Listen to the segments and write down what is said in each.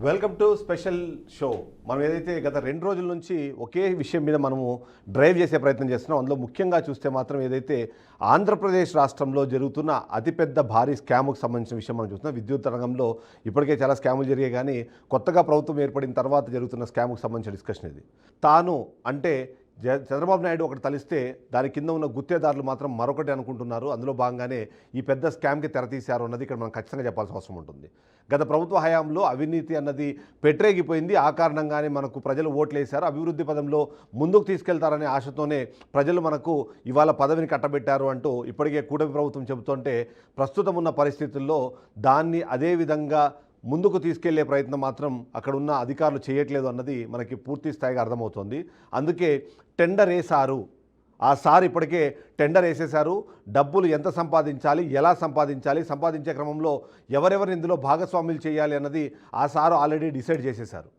Welcome to special show. మనం ఏదైతే గత 2 రోజుల నుంచి ఒకే విషయం మీద మనము డ్రైవ్ చేసే ప్రయత్నం చేస్తున్నాం. అందులో ముఖ్యంగా చూస్తే మాత్రం ఏదైతే ఆంధ్రప్రదేశ్ రాష్ట్రంలో జరుగుతున్న అతిపెద్ద భారీ స్కామ్కు సంబంధించిన విషయం మనం చూస్తున్నాం. విద్యుత్ రంగంలో ఇప్పటికే చాలా స్కాములు జరిగాయి, కానీ కొత్తగా ప్రభుత్వం ఏర్పడిన తర్వాత జరుగుతున్న స్కామ్కు సంబంధించిన డిస్కషన్ ఇది. తాను అంటే చంద్రబాబు నాయుడు ఒకటి తలిస్తే దాని కింద ఉన్న గుత్తేదారులు మాత్రం మరొకటి అనుకుంటున్నారు. అందులో భాగంగానే ఈ పెద్ద స్కామ్కి తెరతీశారు అన్నది ఇక్కడ మనం ఖచ్చితంగా చెప్పాల్సిన అవసరం ఉంటుంది. గత ప్రభుత్వ హయాంలో అవినీతి అన్నది పెట్టరేగిపోయింది. ఆ కారణంగానే మనకు ప్రజలు ఓట్లేశారు. అభివృద్ధి పదంలో ముందుకు తీసుకెళ్తారనే ఆశతోనే ప్రజలు మనకు ఇవాళ పదవిని కట్టబెట్టారు అంటూ ఇప్పటికే కూటమి ప్రభుత్వం చెబుతుంటే, ప్రస్తుతం ఉన్న పరిస్థితుల్లో దాన్ని అదే విధంగా ముందుకు తీసుకెళ్లే ప్రయత్నం మాత్రం అక్కడ ఉన్న అధికారులు చేయట్లేదు అన్నది మనకి పూర్తి స్థాయిగా అర్థమవుతోంది. అందుకే టెండర్ వేశారు. ఆ సార్ ఇప్పటికే టెండర్ వేసేశారు. డబ్బులు ఎంత సంపాదించాలి, ఎలా సంపాదించాలి, సంపాదించే క్రమంలో ఎవరెవరిని ఇందులో భాగస్వాములు చేయాలి అన్నది ఆ సారు ఆల్రెడీ డిసైడ్ చేసేశారు.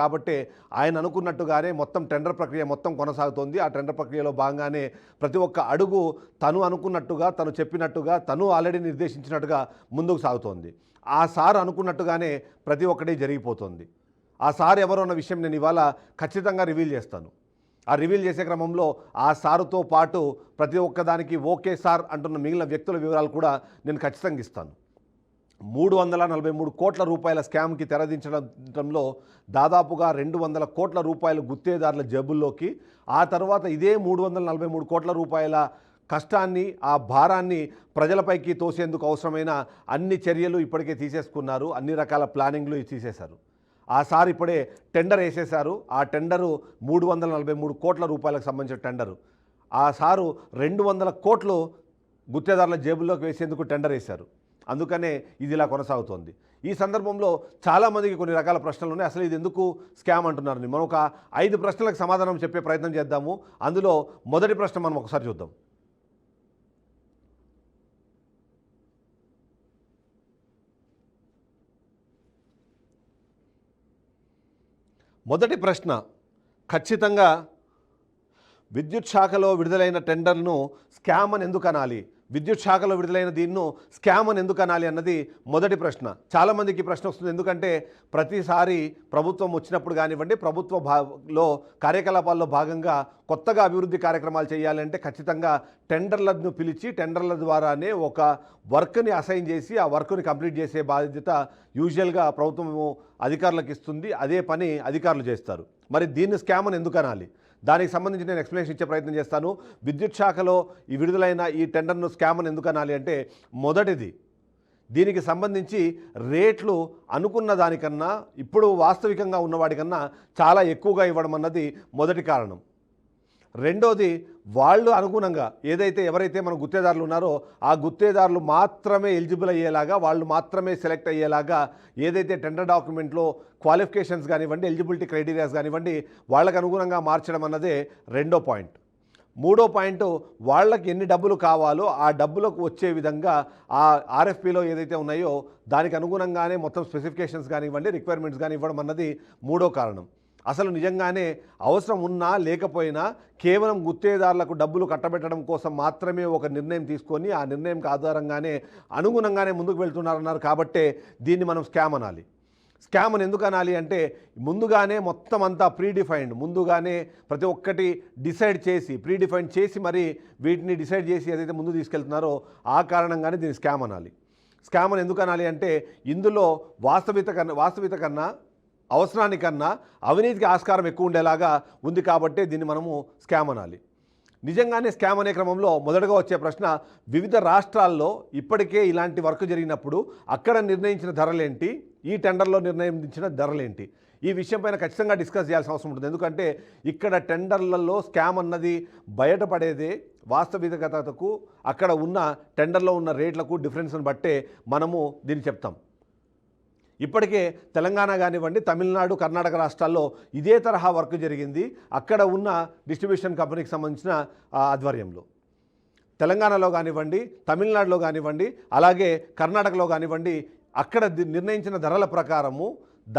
కాబట్టి ఆయన అనుకున్నట్టుగానే మొత్తం టెండర్ ప్రక్రియ మొత్తం కొనసాగుతోంది. ఆ టెండర్ ప్రక్రియలో భాగంగానే ప్రతి ఒక్క అడుగు తను అనుకున్నట్టుగా, తను చెప్పినట్టుగా, తను ఆల్రెడీ నిర్దేశించినట్టుగా ముందుకు సాగుతోంది. ఆ సార్ అనుకున్నట్టుగానే ప్రతి ఒక్కటి జరిగిపోతుంది. ఆ సార్ ఎవరో అన్న విషయం నేను ఇవాళ ఖచ్చితంగా రివీల్ చేస్తాను. ఆ రివీల్ చేసే క్రమంలో ఆ సారుతో పాటు ప్రతి ఒక్కదానికి ఓకే సార్ అంటున్న మిగిలిన వ్యక్తుల వివరాలు కూడా నేను ఖచ్చితంగా ఇస్తాను. 343 కోట్ల రూపాయల స్కామ్కి తెరదించడంలో దాదాపుగా 200 కోట్ల రూపాయలు గుత్తేదారుల జేబుల్లోకి, ఆ తర్వాత ఇదే 343 కోట్ల రూపాయల కష్టాన్ని, ఆ భారాన్ని ప్రజలపైకి తోసేందుకు అవసరమైన అన్ని చర్యలు ఇప్పటికే తీసేసుకున్నారు. అన్ని రకాల ప్లానింగ్లు తీసేశారు. ఆ సార్ ఇప్పుడే టెండర్ వేసేశారు. ఆ టెండరు 343 కోట్ల రూపాయలకు సంబంధించిన టెండరు. ఆ సారు 200 కోట్లు గుత్తేదారుల జేబుల్లోకి వేసేందుకు టెండర్ వేశారు. అందుకనే ఇది ఇలా కొనసాగుతోంది. ఈ సందర్భంలో చాలామందికి కొన్ని రకాల ప్రశ్నలు ఉన్నాయి. అసలు ఇది ఎందుకు స్కామ్ అంటున్నారని మనం ఒక 5 ప్రశ్నలకు సమాధానం చెప్పే ప్రయత్నం చేద్దాము. అందులో మొదటి ప్రశ్న మనం ఒకసారి చూద్దాం. మొదటి ప్రశ్న, ఖచ్చితంగా విద్యుత్ శాఖలో విడుదలైన టెండర్ను స్కామ్ అని ఎందుకు అనాలి, విద్యుత్ శాఖలో విడుదలైన దీన్ని స్కామ్ అని ఎందుకు అనాలి అన్నది మొదటి ప్రశ్న. చాలామందికి ప్రశ్న వస్తుంది. ఎందుకంటే ప్రతిసారి ప్రభుత్వం వచ్చినప్పుడు కానివ్వండి, ప్రభుత్వంలో కార్యకలాపాల్లో భాగంగా కొత్తగా అభివృద్ధి కార్యక్రమాలు చేయాలంటే ఖచ్చితంగా టెండర్లను పిలిచి టెండర్ల ద్వారానే ఒక వర్క్ని అసైన్ చేసి ఆ వర్క్ని కంప్లీట్ చేసే బాధ్యత యూజువల్గా ప్రభుత్వం అధికారులకు ఇస్తుంది. అదే పని అధికారులు చేస్తారు. మరి దీన్ని స్కామ్ అని ఎందుకు అనాలి, దానికి సంబంధించి నేను ఎక్స్ప్లెనేషన్ ఇచ్చే ప్రయత్నం చేస్తాను. విద్యుత్ శాఖలో ఈ విడుదలైన ఈ టెండర్ను స్కామ్ అని ఎందుకు అనాలి అంటే, మొదటిది దీనికి సంబంధించి రేట్లు అనుకున్న దానికన్నా ఇప్పుడు వాస్తవికంగా ఉన్నవాడికన్నా చాలా ఎక్కువగా ఇవ్వడం అన్నది మొదటి కారణం. రెండోది, వాళ్ళు అనుగుణంగా ఎవరైతే మన గుత్తేదారులు ఉన్నారో ఆ గుత్తేదారులు మాత్రమే ఎలిజిబుల్ అయ్యేలాగా, వాళ్ళు మాత్రమే సెలెక్ట్ అయ్యేలాగా ఏదైతే టెండర్ డాక్యుమెంట్లో క్వాలిఫికేషన్స్ కానివ్వండి, ఎలిజిబిలిటీ క్రైటీరియాస్ కానివ్వండి, వాళ్ళకు అనుగుణంగా మార్చడం అన్నదే రెండో పాయింట్. మూడో పాయింట్, వాళ్ళకి ఎన్ని డబ్బులు కావాలో ఆ డబ్బులకు వచ్చే విధంగా ఆ ఆర్ఎఫ్పిలో ఏదైతే ఉన్నాయో దానికి అనుగుణంగానే మొత్తం స్పెసిఫికేషన్స్ కానివ్వండి, రిక్వైర్మెంట్స్ కానీ ఇవ్వడం అన్నది మూడో కారణం. అసలు నిజంగానే అవసరం ఉన్నా లేకపోయినా కేవలం గుత్తేదారులకు డబ్బులు కట్టబెట్టడం కోసం మాత్రమే ఒక నిర్ణయం తీసుకొని ఆ నిర్ణయంకి ఆధారంగానే అనుగుణంగానే ముందుకు వెళ్తున్నారన్నారు. కాబట్టే దీన్ని మనం స్కామ్ అనాలి. స్కామ్ అని ఎందుకు అనాలి అంటే, ముందుగానే మొత్తం అంతా ప్రీడిఫైన్డ్, ముందుగానే ప్రతి ఒక్కటి డిసైడ్ చేసి ప్రీడిఫైన్డ్ చేసి మరి వీటిని డిసైడ్ చేసి ఏదైతే ముందు తీసుకెళ్తున్నారో ఆ కారణంగానే దీన్ని స్కామ్ అనాలి. స్కామ్ అని ఎందుకు అనాలి అంటే, ఇందులో వాస్తవిత కన్నా అవసరానికన్నా అవినీతికి ఆస్కారం ఎక్కువ ఉండేలాగా ఉంది. కాబట్టి దీన్ని మనము స్కామ్ అనాలి. నిజంగానే స్కామ్ అనే క్రమంలో మొదటగా వచ్చే ప్రశ్న, వివిధ రాష్ట్రాల్లో ఇప్పటికే ఇలాంటి వర్క్ జరిగినప్పుడు అక్కడ నిర్ణయించిన ధరలేంటి, ఈ టెండర్లో నిర్ణయించిన ధరలేంటి, ఈ విషయం పైన ఖచ్చితంగా డిస్కస్ చేయాల్సిన అవసరం ఉంటుంది. ఎందుకంటే ఇక్కడ టెండర్లలో స్కామ్ అన్నది బయటపడేదే వాస్తవికతకు, అక్కడ ఉన్న టెండర్లో ఉన్న రేట్లకు డిఫరెన్స్ని బట్టే మనము దీన్ని చెప్తాం. ఇప్పటికే తెలంగాణ కానివ్వండి, తమిళనాడు, కర్ణాటక రాష్ట్రాల్లో ఇదే తరహా వర్క్ జరిగింది. అక్కడ ఉన్న డిస్ట్రిబ్యూషన్ కంపెనీకి సంబంధించిన ఆధ్వర్యంలో తెలంగాణలో కానివ్వండి, తమిళనాడులో కానివ్వండి, అలాగే కర్ణాటకలో కానివ్వండి, అక్కడ నిర్ణయించిన ధరల ప్రకారము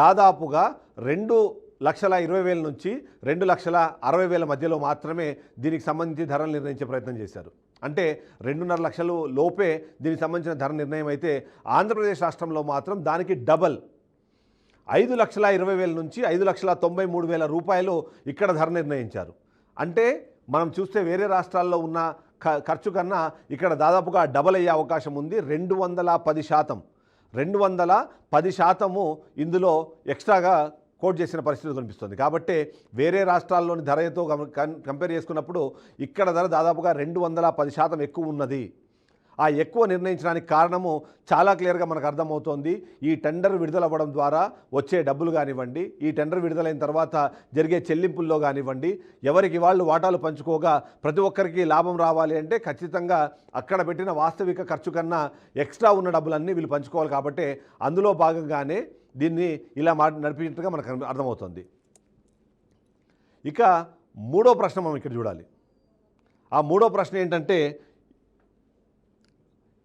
దాదాపుగా 2,20,000 నుంచి 2,60,000 మధ్యలో మాత్రమే దీనికి సంబంధించి ధరలు నిర్ణయించే ప్రయత్నం చేశారు. అంటే 2.5 లక్షలు లోపే దీనికి సంబంధించిన ధర నిర్ణయం అయితే, ఆంధ్రప్రదేశ్ రాష్ట్రంలో మాత్రం దానికి డబల్ 5,20,000 నుంచి 5,93,000 రూపాయలు ఇక్కడ ధర నిర్ణయించారు. అంటే మనం చూస్తే వేరే రాష్ట్రాల్లో ఉన్న ఖర్చు కన్నా ఇక్కడ దాదాపుగా డబల్ అయ్యే అవకాశం ఉంది. 210%, 210% ఇందులో ఎక్స్ట్రాగా కోట్ చేసిన పరిస్థితి కనిపిస్తుంది. కాబట్టి వేరే రాష్ట్రాల్లోని ధరతో కంపేర్ చేసుకున్నప్పుడు ఇక్కడ ధర దాదాపుగా 210% ఎక్కువ ఉన్నది. ఆ ఎక్కువ నిర్ణయించడానికి కారణము చాలా క్లియర్గా మనకు అర్థమవుతోంది. ఈ టెండర్ విడుదలవ్వడం ద్వారా వచ్చే డబ్బులు కానివ్వండి, ఈ టెండర్ విడుదలైన తర్వాత జరిగే చెల్లింపుల్లో కానివ్వండి, ఎవరికి వాళ్ళు వాటాలు పంచుకోగా ప్రతి ఒక్కరికి లాభం రావాలి అంటే ఖచ్చితంగా అక్కడ పెట్టిన వాస్తవిక ఖర్చు కన్నా ఎక్స్ట్రా ఉన్న డబ్బులన్నీ వీళ్ళు పంచుకోవాలి. కాబట్టి అందులో భాగంగానే దీన్ని ఇలా నడిపించినట్టుగా మనకు అర్థమవుతుంది. ఇక మూడో ప్రశ్న మనం ఇక్కడ చూడాలి. ఆ మూడో ప్రశ్న ఏంటంటే,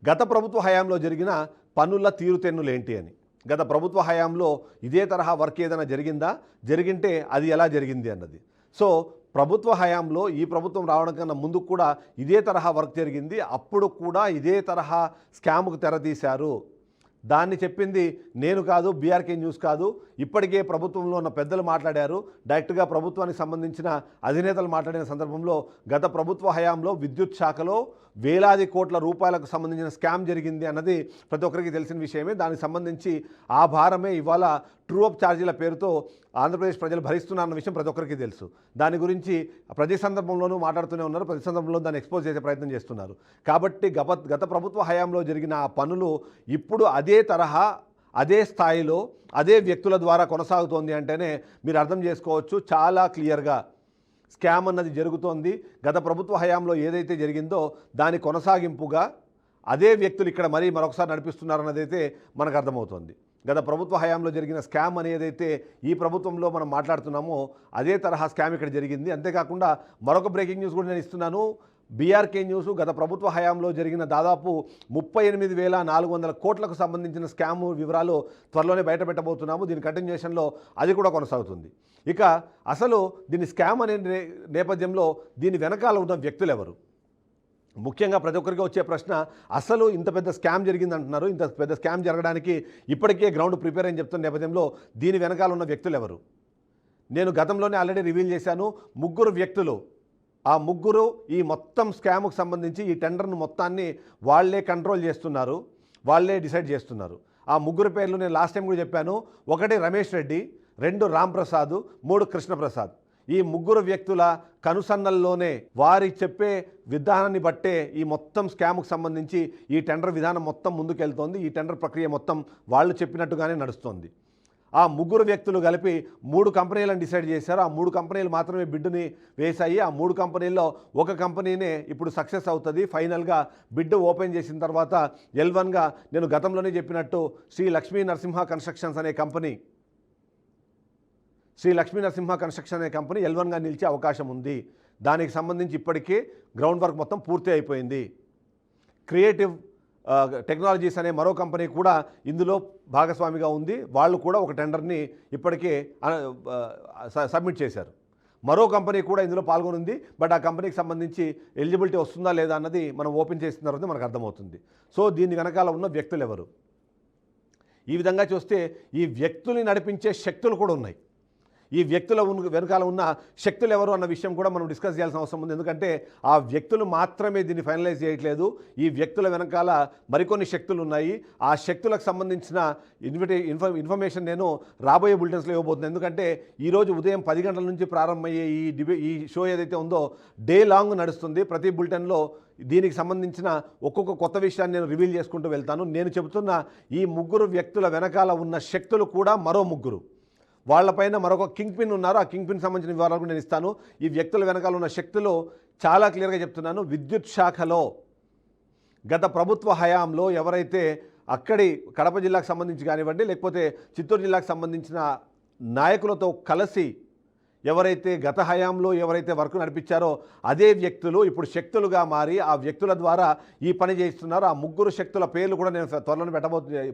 గత ప్రభుత్వ హయాంలో జరిగిన పన్నుల తీరుతెన్నులు ఏంటి అని. గత ప్రభుత్వ హయాంలో ఇదే తరహా వర్క్ ఏదైనా జరిగిందా, జరిగింటే అది ఎలా జరిగింది అన్నది. సో ప్రభుత్వ హయాంలో ఈ ప్రభుత్వం రావడం కన్నా ముందు కూడా ఇదే తరహా వర్క్ జరిగింది. అప్పుడు కూడా ఇదే తరహా స్కామ్కు తెరతీశారు. దాన్ని చెప్పింది నేను కాదు, బీఆర్కే న్యూస్ కాదు. ఇప్పటికే ప్రభుత్వంలో ఉన్న పెద్దలు మాట్లాడారు. డైరెక్ట్గా ప్రభుత్వానికి సంబంధించిన అధినేతలు మాట్లాడిన సందర్భంలో గత ప్రభుత్వ హయాంలో విద్యుత్ శాఖలో వేలాది కోట్ల రూపాయలకు సంబంధించిన స్కామ్ జరిగింది అన్నది ప్రతి ఒక్కరికి తెలిసిన విషయమే. దానికి సంబంధించి ఆ భారమే ఇవాళ ట్రూ అప్ ఛార్జీల పేరుతో ఆంధ్రప్రదేశ్ ప్రజలు భరిస్తున్నారన్న విషయం ప్రతి ఒక్కరికి తెలుసు. దాని గురించి ప్రతి సందర్భంలోనూ మాట్లాడుతూనే ఉన్నారు, ప్రతి సందర్భంలో దాన్ని ఎక్స్పోజ్ చేసే ప్రయత్నం చేస్తున్నారు. కాబట్టి గత ప్రభుత్వ హయాంలో జరిగిన ఆ పనులు ఇప్పుడు అదే తరహా, అదే స్థాయిలో, అదే వ్యక్తుల ద్వారా కొనసాగుతోంది అంటేనే మీరు అర్థం చేసుకోవచ్చు చాలా క్లియర్గా స్కామ్ అన్నది జరుగుతోంది. గత ప్రభుత్వ హయాంలో ఏదైతే జరిగిందో దాని కొనసాగింపుగా అదే వ్యక్తులు ఇక్కడ మరొకసారి నడిపిస్తున్నారన్నదైతే మనకు అర్థమవుతోంది. గత ప్రభుత్వ హయాంలో జరిగిన స్కామ్ అనేదైతే ఈ ప్రభుత్వంలో మనం మాట్లాడుతున్నామో అదే తరహా స్కామ్ ఇక్కడ జరిగింది. అంతేకాకుండా మరొక బ్రేకింగ్ న్యూస్ కూడా నేను ఇస్తున్నాను. బీఆర్కే న్యూస్ గత ప్రభుత్వ హయాంలో జరిగిన దాదాపు 38,400 కోట్లకు సంబంధించిన స్కామ్ వివరాలు త్వరలోనే బయటపెట్టబోతున్నాము. దీని కంటిన్యూషన్లో అది కూడా కొనసాగుతుంది. ఇక అసలు దీని స్కామ్ అనే నేపథ్యంలో దీని వెనకాల ఉన్న వ్యక్తులు ఎవరు? ముఖ్యంగా ప్రతి ఒక్కరికి వచ్చే ప్రశ్న, అసలు ఇంత పెద్ద స్కామ్ జరిగింది అంటున్నారు. ఇంత పెద్ద స్కామ్ జరగడానికి ఇప్పటికే గ్రౌండ్ ప్రిపేర్ అని చెప్తున్న నేపథ్యంలో దీని వెనకాల ఉన్న వ్యక్తులు ఎవరు? నేను గతంలోనే ఆల్రెడీ రివీల్ చేశాను. 3 వ్యక్తులు. ఆ 3 ఈ మొత్తం స్కామ్కు సంబంధించి ఈ టెండర్ను మొత్తాన్ని వాళ్లే కంట్రోల్ చేస్తున్నారు, వాళ్లే డిసైడ్ చేస్తున్నారు. ఆ 3 పేర్లు నేను లాస్ట్ టైం కూడా చెప్పాను. 1 రమేష్ రెడ్డి, 2 రామ్ ప్రసాద్, 3 కృష్ణప్రసాద్. ఈ 3 వ్యక్తుల కనుసన్నల్లోనే వారి చెప్పే విధానాన్ని బట్టే ఈ మొత్తం స్కామ్కు సంబంధించి ఈ టెండర్ విధానం మొత్తం ముందుకెళ్తోంది. ఈ టెండర్ ప్రక్రియ మొత్తం వాళ్ళు చెప్పినట్టుగానే నడుస్తోంది. ఆ 3 వ్యక్తులు కలిపి 3 కంపెనీలను డిసైడ్ చేశారు. ఆ 3 కంపెనీలు మాత్రమే బిడ్డుని వేశాయి. ఆ 3 కంపెనీల్లో ఒక కంపెనీనే ఇప్పుడు సక్సెస్ అవుతుంది. ఫైనల్గా బిడ్ ఓపెన్ చేసిన తర్వాత L1గా నేను గతంలోనే చెప్పినట్టు శ్రీ లక్ష్మీ నరసింహ కన్స్ట్రక్షన్స్ అనే కంపెనీ L1గా నిలిచే అవకాశం ఉంది. దానికి సంబంధించి ఇప్పటికే గ్రౌండ్ వర్క్ మొత్తం పూర్తి అయిపోయింది. క్రియేటివ్ టెక్నాలజీస్ అనే మరో కంపెనీ కూడా ఇందులో భాగస్వామిగా ఉంది. వాళ్ళు కూడా ఒక టెండర్ని ఇప్పటికే సబ్మిట్ చేశారు. మరో కంపెనీ కూడా ఇందులో పాల్గొనుంది. బట్ ఆ కంపెనీకి సంబంధించి ఎలిజిబిలిటీ వస్తుందా లేదా అన్నది మనం ఓపెన్ చేసిన తర్వాత మనకు అర్థమవుతుంది. సో దీని వెనకాల ఉన్న వ్యక్తులు ఎవరు? ఈ విధంగా చూస్తే ఈ వ్యక్తుల్ని నడిపించే శక్తులు కూడా ఉన్నాయి. ఈ వ్యక్తుల వెనకాల ఉన్న శక్తులు ఎవరు అన్న విషయం కూడా మనం డిస్కస్ చేయాల్సిన అవసరం ఉంది. ఎందుకంటే ఆ వ్యక్తులు మాత్రమే దీన్ని ఫైనలైజ్ చేయట్లేదు. ఈ వ్యక్తుల వెనకాల మరికొన్ని శక్తులు ఉన్నాయి. ఆ శక్తులకు సంబంధించిన ఇన్ఫర్మేషన్ నేను రాబోయే బులెటిన్స్లో ఇవ్వబోతున్నాను. ఎందుకంటే ఈరోజు ఉదయం 10 గంటల నుంచి ప్రారంభమయ్యే ఈ షో ఏదైతే ఉందో డే లాంగ్ నడుస్తుంది. ప్రతి బులెటిన్లో దీనికి సంబంధించిన ఒక్కొక్క కొత్త విషయాన్ని నేను రివీల్ చేసుకుంటూ వెళ్తాను. నేను చెబుతున్న ఈ 3 వ్యక్తుల వెనకాల ఉన్న శక్తులు కూడా మరో 3. వాళ్ళపైన మరొక కింగ్ పిన్ ఉన్నారు. ఆ కింగ్ పిన్ సంబంధించిన వివరాలు నేను ఇస్తాను. ఈ వ్యక్తుల వెనకాల ఉన్న శక్తులు చాలా క్లియర్గా చెప్తున్నాను. విద్యుత్ శాఖలో గత ప్రభుత్వ హయాంలో ఎవరైతే అక్కడి కడప జిల్లాకు సంబంధించి కానివ్వండి, లేకపోతే చిత్తూరు జిల్లాకు సంబంధించిన నాయకులతో కలిసి ఎవరైతే గత హయాంలో ఎవరైతే వర్క్ నడిపించారో అదే వ్యక్తులు ఇప్పుడు శక్తులుగా మారి ఆ వ్యక్తుల ద్వారా ఈ పని చేస్తున్నారు. ఆ 3 శక్తుల పేర్లు కూడా నేను త్వరలో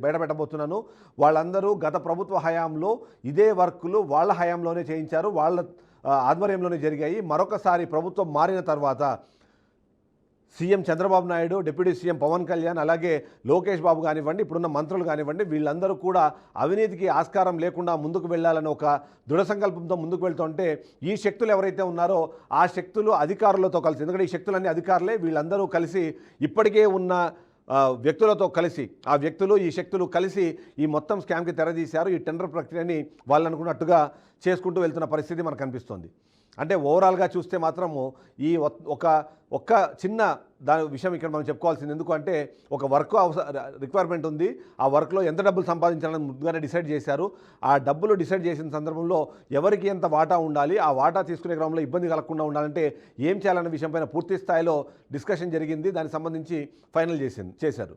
బయటపెట్టబోతున్నాను. వాళ్ళందరూ గత ప్రభుత్వ హయాంలో ఇదే వర్కులు వాళ్ళ హయాంలోనే చేయించారు, వాళ్ళ ఆధ్వర్యంలోనే జరిగాయి. మరొకసారి ప్రభుత్వం మారిన తర్వాత CM Chandrababu Naidu, deputy CM Pawan Kalyan, అలాగే లోకేష్ బాబు కానివ్వండి, ఇప్పుడున్న మంత్రులు కానివ్వండి, వీళ్ళందరూ కూడా అవినీతికి ఆస్కారం లేకుండా ముందుకు వెళ్ళాలని ఒక దృఢ సంకల్పంతో ముందుకు వెళ్తుంటే ఈ శక్తులు ఎవరైతే ఉన్నారో ఆ శక్తులు అధికారులతో కలిసి, ఎందుకంటే ఈ శక్తులన్నీ అధికారులే, వీళ్ళందరూ కలిసి ఇప్పటికే ఉన్న వ్యక్తులతో కలిసి, ఆ వ్యక్తులు ఈ శక్తులు కలిసి ఈ మొత్తం స్కామ్కి తెరదీశారు. ఈ టెండర్ ప్రక్రియని వాళ్ళు అనుకున్నట్టుగా చేసుకుంటూ వెళ్తున్న పరిస్థితి మనకు కనిపిస్తుంది. అంటే ఓవరాల్గా చూస్తే మాత్రము ఈ ఒక్క చిన్న దాని విషయం ఇక్కడ మనం చెప్పుకోవాల్సింది. ఎందుకంటే ఒక వర్క్ రిక్వైర్మెంట్ ఉంది, ఆ వర్క్లో ఎంత డబ్బులు సంపాదించాలని ముందుగానే డిసైడ్ చేశారు. ఆ డబ్బులు డిసైడ్ చేసిన సందర్భంలో ఎవరికి ఎంత వాటా ఉండాలి, ఆ వాటా తీసుకునే క్రమంలో ఇబ్బంది కలగకుండా ఉండాలంటే ఏం చేయాలన్న విషయంపైన పూర్తి స్థాయిలో డిస్కషన్ జరిగింది. దానికి సంబంధించి ఫైనల్ చేశారు.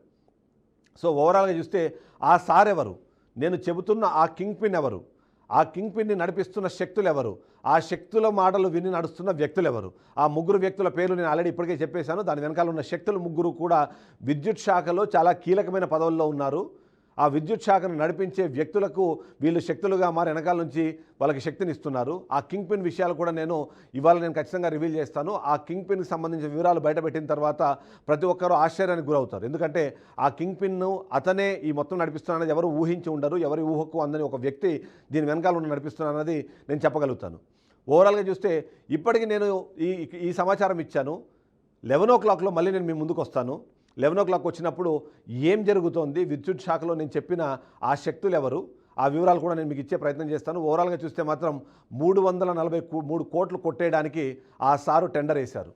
సో ఓవరాల్గా చూస్తే ఆ సార్ ఎవరు, నేను చెబుతున్న ఆ కింగ్ పిన్ ఎవరు, ఆ కింగ్ పిన్ని నడిపిస్తున్న శక్తులు ఎవరు, ఆ శక్తుల మాటలు విని నడుస్తున్న వ్యక్తులు ఎవరు, ఆ ముగ్గురు వ్యక్తుల పేర్లు నేను ఆల్రెడీ ఇప్పటికే చెప్పేశాను. దాని వెనకాల ఉన్న శక్తులు ముగ్గురు కూడా విద్యుత్ శాఖలో చాలా కీలకమైన పదవుల్లో ఉన్నారు. ఆ విద్యుత్ శాఖను నడిపించే వ్యక్తులకు వీళ్ళు శక్తులుగా మారి వెనకాల నుంచి వాళ్ళకి శక్తిని ఇస్తున్నారు. ఆ కింగ్ పిన్ విషయాలు కూడా ఇవాళ నేను ఖచ్చితంగా రివీల్ చేస్తాను. ఆ కింగ్ పిన్కి సంబంధించిన వివరాలు బయటపెట్టిన తర్వాత ప్రతి ఒక్కరూ ఆశ్చర్యానికి గురవుతారు. ఎందుకంటే ఆ కింగ్ పిన్ను అతనే ఈ మొత్తం నడిపిస్తున్నారనేది ఎవరు ఊహించి ఉండరు. ఎవరి ఊహకు అందని ఒక వ్యక్తి దీని వెనకాల ఉన్న నడిపిస్తున్నారన్నది నేను చెప్పగలుగుతాను. ఓవరాల్గా చూస్తే ఇప్పటికీ నేను ఈ సమాచారం ఇచ్చాను. 11 o'clockలో మళ్ళీ నేను మీ ముందుకు వస్తాను. 11 o'clock వచ్చినప్పుడు ఏం జరుగుతోంది, విద్యుత్ శాఖలో నేను చెప్పిన ఆ శక్తులు ఎవరు, ఆ వివరాలు కూడా నేను మీకు ఇచ్చే ప్రయత్నం చేస్తాను. ఓవరాల్గా చూస్తే మాత్రం 343 కోట్లు కొట్టేయడానికి ఆ సారు టెండర్ వేశారు.